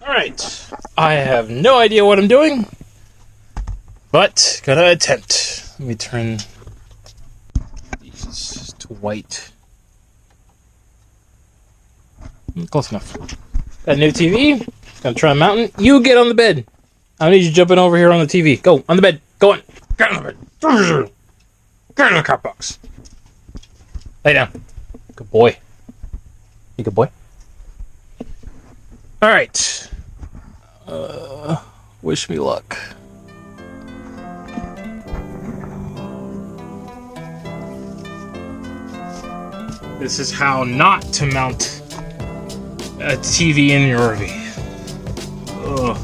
Alright, I have no idea what I'm doing, but gotta attempt. Let me turn these to white. Close enough. Got a new TV, gonna try a mountain. You get on the bed. I need you jumping over here on the TV. Go, on the bed, go on. Get on the bed. Get in the cat box. Lay down. Good boy. You good boy? Alright. Wish me luck. This is how not to mount a TV in your RV. Ugh.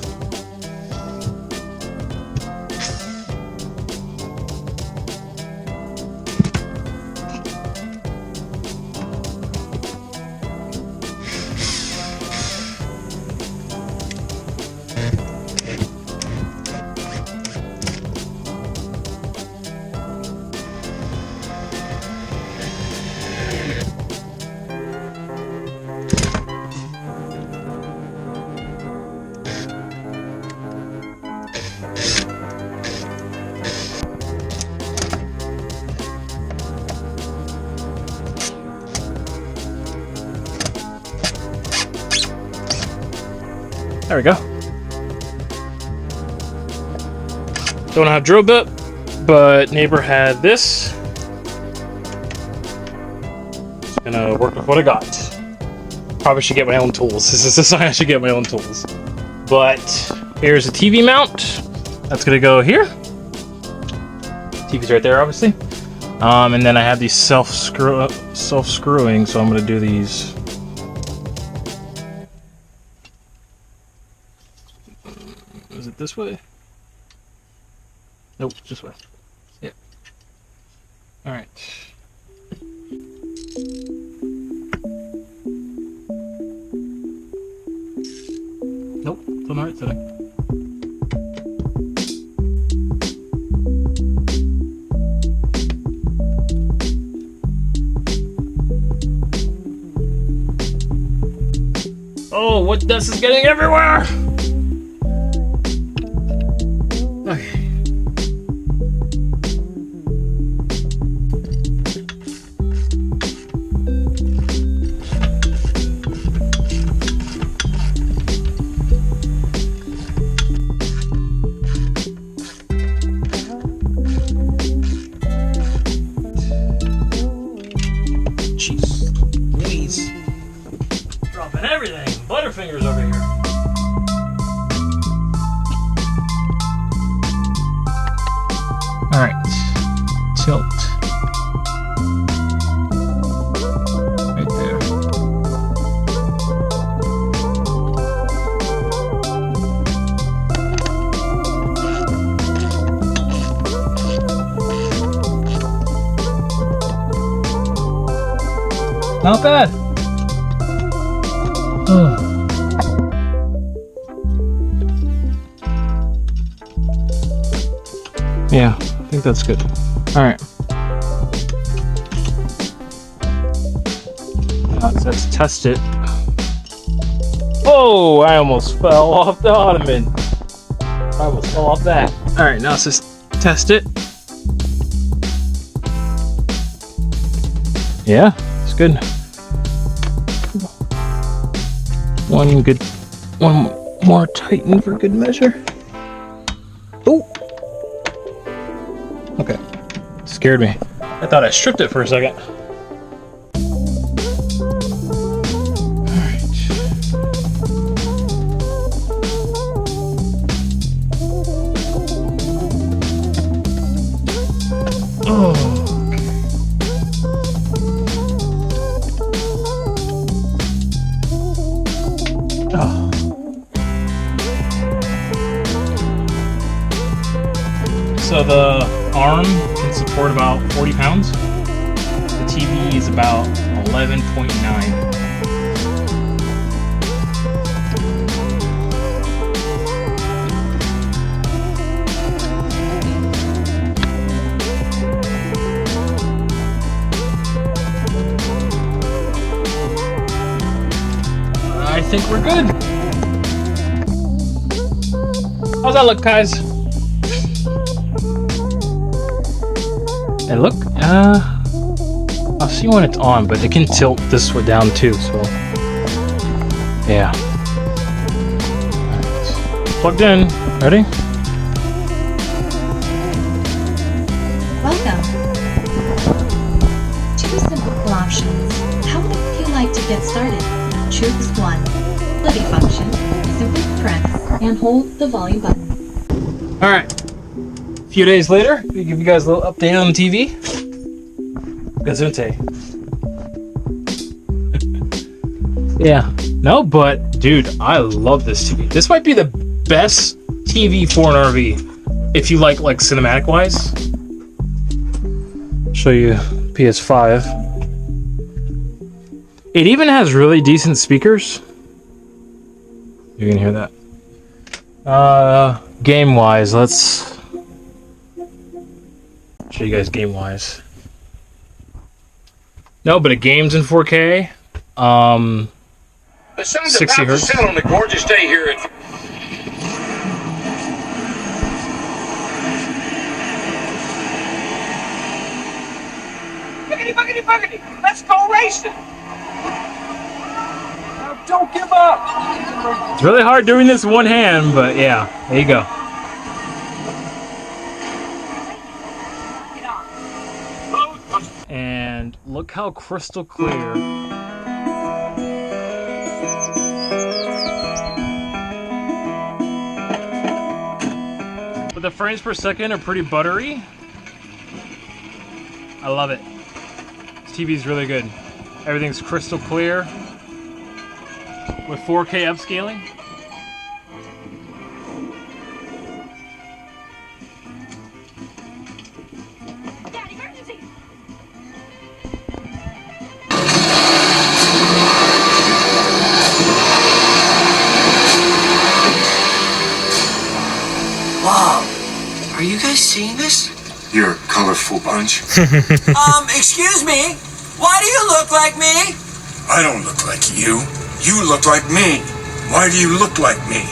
There we go. Don't have drill bit, but neighbor had this. Just gonna work with what I got. Probably should get my own tools. This is a sign I should get my own tools. But here's a TV mount. That's gonna go here. TV's right there, obviously. And then I have these self-screwing, so I'm gonna do these. Is it this way? Nope, this way. Yeah. Alright. Nope, it's on the right side. Oh, what dust is getting everywhere? Okay. Jeez Louise. Dropping everything. Butterfingers over here. Alright, tilt. Right there. Not bad. Oh. Yeah. I think that's good. Alright. Let's test it. Oh, I almost fell off the ottoman. I almost fell off that. Alright, now let's just test it. Yeah, it's good. One more tighten for good measure. Oh! Okay, scared me. I thought I stripped it for a second. Alright. Oh. Oh. So the arm can support about 40 pounds. The TV is about 11.9. I think we're good. How's that look, guys? And look, I'll see when it's on, but it can tilt this way down too, so yeah. Plugged in. Ready? Welcome. Two simple options. How would you like to get started? Choose one. Play function. Simply press and hold the volume button. Alright. A few days later, we give you guys a little update on the TV. Gazunte. Yeah. No, but dude, I love this TV. This might be the best TV for an RV if you like cinematic wise. Show you PS5. It even has really decent speakers. You can hear that. Game wise, let's show you guys game wise. No, but it games in 4K. The sun's 60 about hertz. to set on a gorgeous day here at... Buggity, buggity, buggity! Let's go racing! Now don't give up! It's really hard doing this one hand, but yeah, there you go. And look how crystal clear. But the frames per second are pretty buttery. I love it. This TV is really good. Everything's crystal clear with 4K upscaling. Dad, emergency! Wow, are you guys seeing this? You're a colorful bunch. Excuse me? Why do you look like me? I don't look like you. You look like me. Why do you look like me?